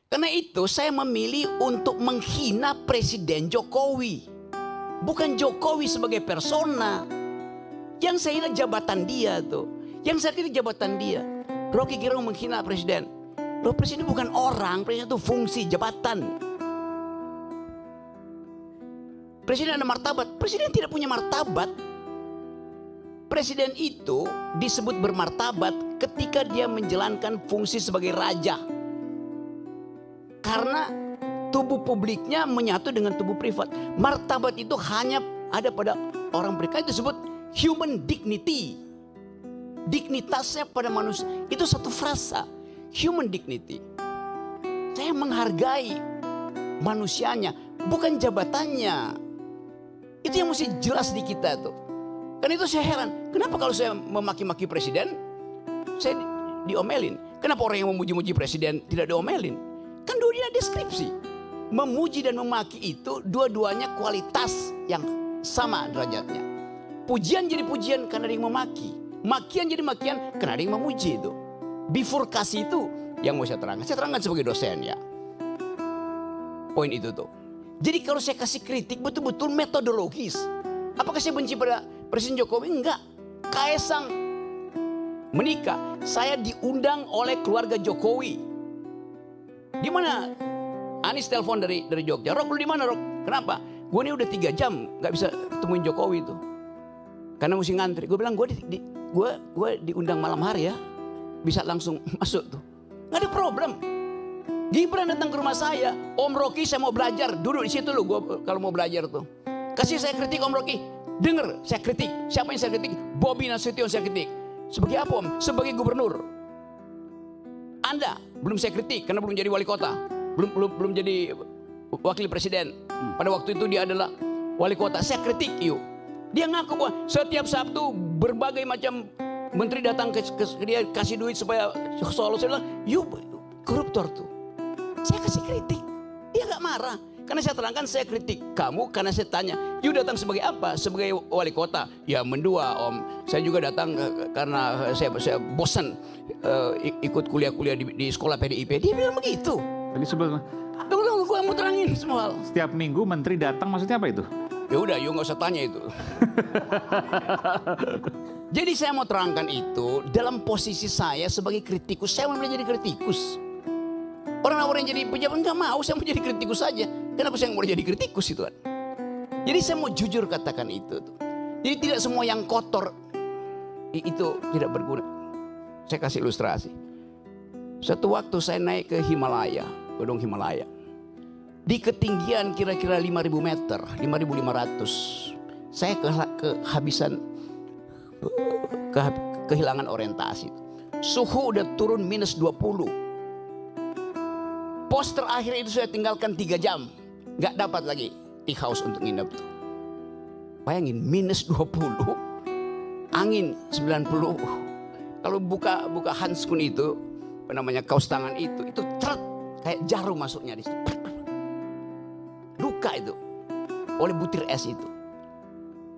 Karena itu saya memilih untuk menghina Presiden Jokowi. Bukan Jokowi sebagai persona. Yang saya hina jabatan dia tuh. Yang saya kira jabatan dia. Rocky Gerung menghina presiden. Loh, presiden bukan orang, presiden itu fungsi jabatan. Presiden ada martabat. Presiden tidak punya martabat. Presiden itu disebut bermartabat ketika dia menjalankan fungsi sebagai raja. Karena tubuh publiknya menyatu dengan tubuh privat. Martabat itu hanya ada pada orang privat, itu disebut human dignity. Dignitasnya pada manusia. Itu satu frasa. Human dignity. Saya menghargai manusianya, bukan jabatannya. Itu yang mesti jelas di kita tuh. Karena itu saya heran. Kenapa kalau saya memaki-maki presiden, saya diomelin. Kenapa orang yang memuji-muji presiden tidak diomelin? Kan dua-duanya deskripsi. Memuji dan memaki itu dua-duanya kualitas yang sama derajatnya. Pujian jadi pujian karena ada yang memaki. Makian jadi makian karena ada yang memuji itu. Bifurkasi itu yang mau saya terangkan. Saya terangkan sebagai dosen ya. Poin itu tuh. Jadi kalau saya kasih kritik betul-betul metodologis. Apakah saya benci pada Presiden Jokowi? Enggak. Kaesang menikah. Saya diundang oleh keluarga Jokowi. Di mana? Anies telepon dari Jogja. Rok, lu di mana, Rok? Kenapa? Gue ini udah 3 jam nggak bisa ketemuin Jokowi itu. Karena mesti ngantri. Gue bilang gue diundang malam hari ya. Bisa langsung masuk tuh. Nggak ada problem. Gibran datang ke rumah saya. Om Rocky saya mau belajar. Duduk di situ lu gue kalau mau belajar tuh. Kasih saya kritik Om Rocky. Dengar saya kritik. Siapa yang saya kritik? Bobi Nasution saya kritik. Sebagai apa Om? Sebagai gubernur. Anda belum saya kritik karena belum jadi wali kota. Belum jadi wakil presiden. Pada waktu itu dia adalah wali kota. Saya kritik yuk. Dia ngaku bahwa setiap Sabtu berbagai macam menteri datang ke dia kasih duit supaya Solo. Saya bilang, yuk koruptor tuh. Saya kasih kritik. Dia gak marah. Karena saya terangkan saya kritik kamu karena saya tanya. You datang sebagai apa? Sebagai wali kota. Ya mendua Om. Saya juga datang karena saya bosan ikut kuliah-kuliah di sekolah PDIP. Dia bilang begitu. Tadi sebelum Tunggu, gue mau terangin semua hal. setiap minggu menteri datang maksudnya apa itu? Ya udah, you nggak usah tanya itu. Jadi saya mau terangkan itu dalam posisi saya sebagai kritikus. Saya mau jadi kritikus. Orang-orang yang jadi pejabat nggak mau, saya mau jadi kritikus saja. Kenapa saya mau jadi kritikus itu kan? Jadi saya mau jujur katakan itu. Jadi tidak semua yang kotor itu tidak berguna. Saya kasih ilustrasi. Satu waktu saya naik ke Himalaya, Gunung Himalaya. Di ketinggian kira-kira 5.000 meter, 5.500. Saya kehilangan orientasi. Suhu udah turun -20. Pos terakhir itu saya tinggalkan 3 jam. Gak dapat lagi tea house untuk nginep tuh. Bayangin -20. Angin 90. Kalau buka handskun itu, apa namanya kaos tangan itu ceret kayak jarum masuknya di situ. Luka itu oleh butir es itu.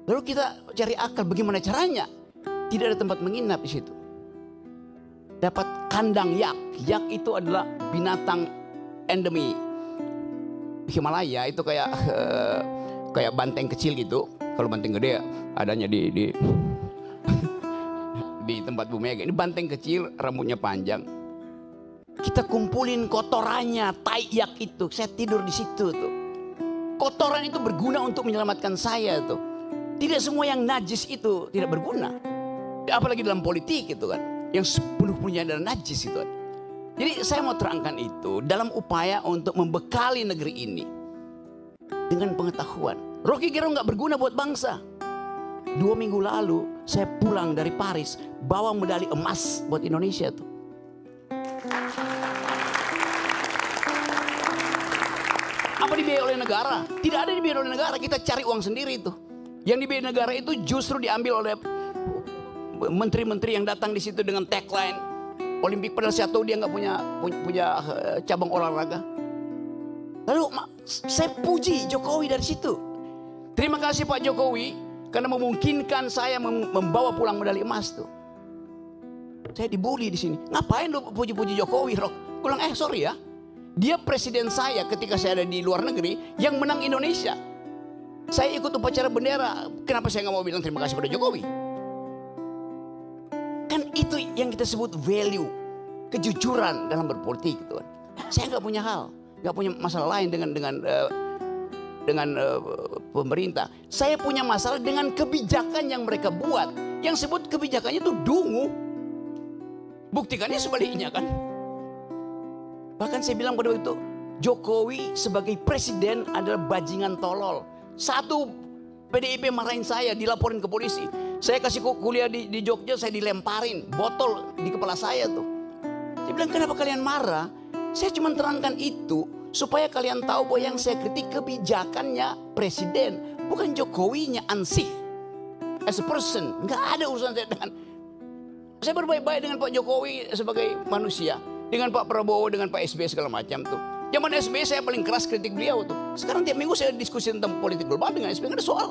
Lalu kita cari akal bagaimana caranya. Tidak ada tempat menginap di situ. Dapat kandang yak. Yak itu adalah binatang endemi Himalaya. Itu kayak banteng kecil gitu. Kalau banteng gede adanya di di tempat Bu Mega. Ini banteng kecil, rambutnya panjang. Kita kumpulin kotorannya, tai yak itu. Saya tidur di situ tuh. Kotoran itu berguna untuk menyelamatkan saya tuh. Tidak semua yang najis itu tidak berguna. Apalagi dalam politik gitu kan. Yang sepenuhnya adalah najis itu kan. Jadi saya mau terangkan itu dalam upaya untuk membekali negeri ini. Dengan pengetahuan. Rocky Gerung gak berguna buat bangsa. 2 minggu lalu saya pulang dari Paris. Bawa medali emas buat Indonesia tuh. Apa dibiayai oleh negara? Tidak ada dibiayai oleh negara. Kita cari uang sendiri itu. Yang dibiayai negara itu justru diambil oleh menteri-menteri yang datang di situ dengan tagline Olimpik. Padahal saya tahu dia nggak punya cabang olahraga. Lalu saya puji Jokowi dari situ. Terima kasih Pak Jokowi karena memungkinkan saya membawa pulang medali emas tuh. Saya dibully di sini. Ngapain lu puji-puji Jokowi, Rok? Gue bilang sorry ya. Dia presiden saya ketika saya ada di luar negeri yang menang Indonesia. Saya ikut upacara bendera. Kenapa saya nggak mau bilang terima kasih pada Jokowi? Kan itu yang kita sebut value, kejujuran dalam berpolitik, Tuhan. Saya nggak punya hal, nggak punya masalah lain dengan pemerintah. Saya punya masalah dengan kebijakan yang mereka buat. Yang sebut kebijakannya itu dungu. Buktikannya sebaliknya kan. Bahkan saya bilang pada waktu itu, Jokowi sebagai presiden adalah bajingan tolol. Satu, PDIP marahin saya, dilaporin ke polisi. Saya kasih kuliah di Jogja, saya dilemparin botol di kepala saya tuh. Saya bilang, kenapa kalian marah? Saya cuma terangkan itu supaya kalian tahu bahwa yang saya kritik kebijakannya presiden, bukan Jokowinya ansih. As a person, nggak ada urusan saya dengan. Saya berbaik-baik dengan Pak Jokowi sebagai manusia, dengan Pak Prabowo, dengan Pak SBY segala macam tuh. Zaman SBY saya paling keras kritik beliau tuh. Sekarang tiap minggu saya diskusi tentang politik global dengan SBY, nggak ada soal.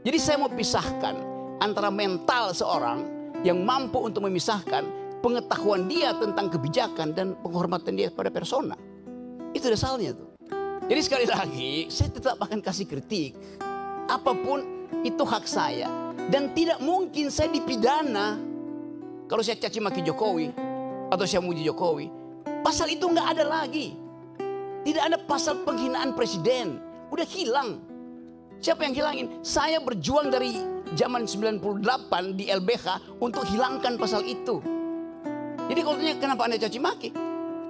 Jadi saya mau pisahkan antara mental seorang yang mampu untuk memisahkan pengetahuan dia tentang kebijakan dan penghormatan dia pada persona. Itu dasarnya tuh. Jadi sekali lagi, saya tetap akan kasih kritik. Apapun itu hak saya. Dan tidak mungkin saya dipidana kalau saya caci maki Jokowi atau saya muji Jokowi. Pasal itu nggak ada lagi. Tidak ada pasal penghinaan presiden. Udah hilang. Siapa yang hilangin? Saya berjuang dari zaman 98 di LBH untuk hilangkan pasal itu. Jadi kalau tanya kenapa Anda caci maki?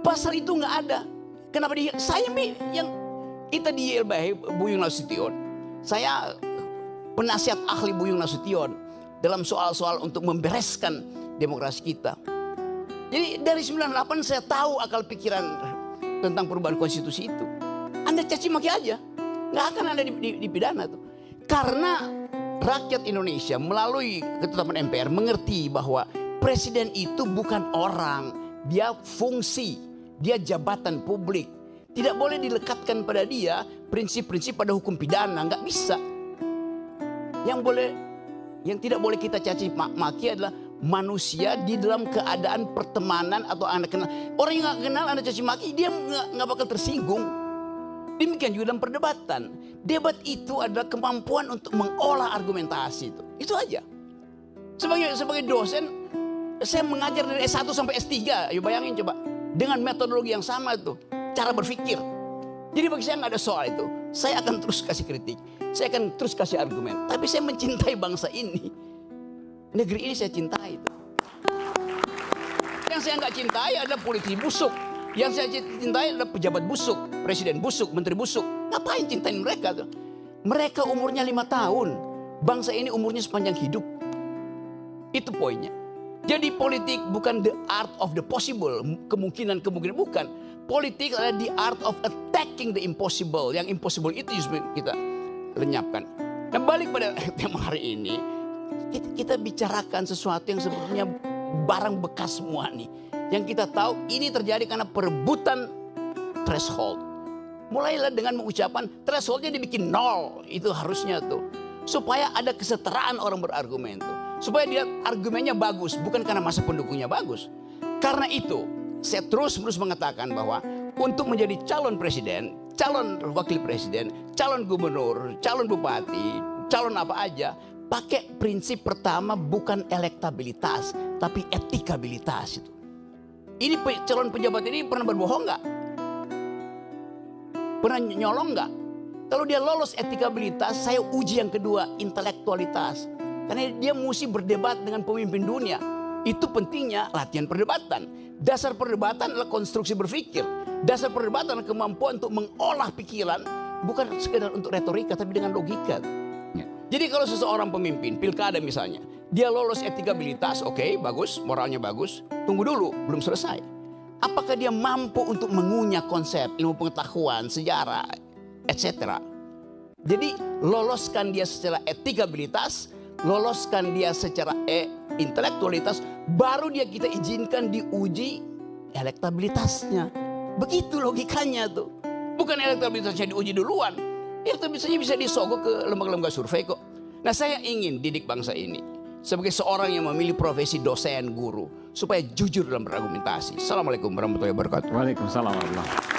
Pasal itu nggak ada. Kenapa dia? Saya yang kita di LBH Buyung Nasution. Saya penasihat ahli Buyung Nasution dalam soal-soal untuk membereskan demokrasi kita. Jadi dari 98 saya tahu akal pikiran tentang perubahan konstitusi itu. Anda caci maki aja, nggak akan Anda dipidana tuh. Karena rakyat Indonesia melalui ketetapan MPR mengerti bahwa presiden itu bukan orang, dia fungsi, dia jabatan publik. Tidak boleh dilekatkan pada dia prinsip-prinsip pada hukum pidana, nggak bisa. Yang tidak boleh kita caci maki adalah manusia di dalam keadaan pertemanan atau Anda kenal. Orang yang nggak kenal Anda caci maki, dia nggak bakal tersinggung. Demikian juga dalam perdebatan. Debat itu adalah kemampuan untuk mengolah argumentasi itu. Itu aja. Sebagai dosen, saya mengajar dari S1 sampai S3. Ayo bayangin coba. Dengan metodologi yang sama itu. Cara berpikir. Jadi bagi saya nggak ada soal itu. Saya akan terus kasih kritik. Saya akan terus kasih argumen. Tapi saya mencintai bangsa ini. Negeri ini saya cintai itu. Yang saya nggak cintai adalah politisi busuk. Yang saya cintai adalah pejabat busuk. Presiden busuk, menteri busuk. Ngapain cintain mereka tuh? Mereka umurnya 5 tahun. Bangsa ini umurnya sepanjang hidup. Itu poinnya. Jadi politik bukan the art of the possible. Kemungkinan bukan. Politik adalah the art of attacking the impossible. Yang impossible itu justru kita lenyapkan. Nah balik pada tema hari ini. Kita bicarakan sesuatu yang sebetulnya barang bekas semua nih. Yang kita tahu ini terjadi karena perebutan threshold. Mulailah dengan mengucapkan thresholdnya dibikin 0. Itu harusnya tuh. Supaya ada kesetaraan orang berargumen tuh. Supaya dia argumennya bagus. Bukan karena masa pendukungnya bagus. Karena itu saya terus-menerus mengatakan bahwa untuk menjadi calon presiden, calon wakil presiden, calon gubernur, calon bupati, calon apa aja, pakai prinsip pertama bukan elektabilitas, tapi etikabilitas itu. Ini calon pejabat ini pernah berbohong nggak? Pernah nyolong nggak? Kalau dia lolos etikabilitas, saya uji yang kedua, intelektualitas. Karena dia mesti berdebat dengan pemimpin dunia. Itu pentingnya latihan perdebatan. Dasar perdebatan adalah konstruksi berpikir. Dasar perdebatan adalah kemampuan untuk mengolah pikiran. Bukan sekedar untuk retorika, tapi dengan logika. Jadi kalau seseorang pemimpin, pilkada misalnya. Dia lolos etikabilitas, oke, bagus, moralnya bagus. Tunggu dulu, belum selesai. Apakah dia mampu untuk mengunyah konsep, ilmu pengetahuan, sejarah, etc. Jadi loloskan dia secara etikabilitas, loloskan dia secara intelektualitas, baru dia kita izinkan diuji elektabilitasnya. Begitu logikanya tuh. Bukan elektabilitasnya diuji duluan. Elektabilitasnya bisa disogok ke lembaga-lembaga survei kok. Nah saya ingin didik bangsa ini sebagai seorang yang memilih profesi dosen, guru, supaya jujur dalam berargumentasi. Assalamualaikum warahmatullahi wabarakatuh. Waalaikumsalam warahmatullahi wabarakatuh.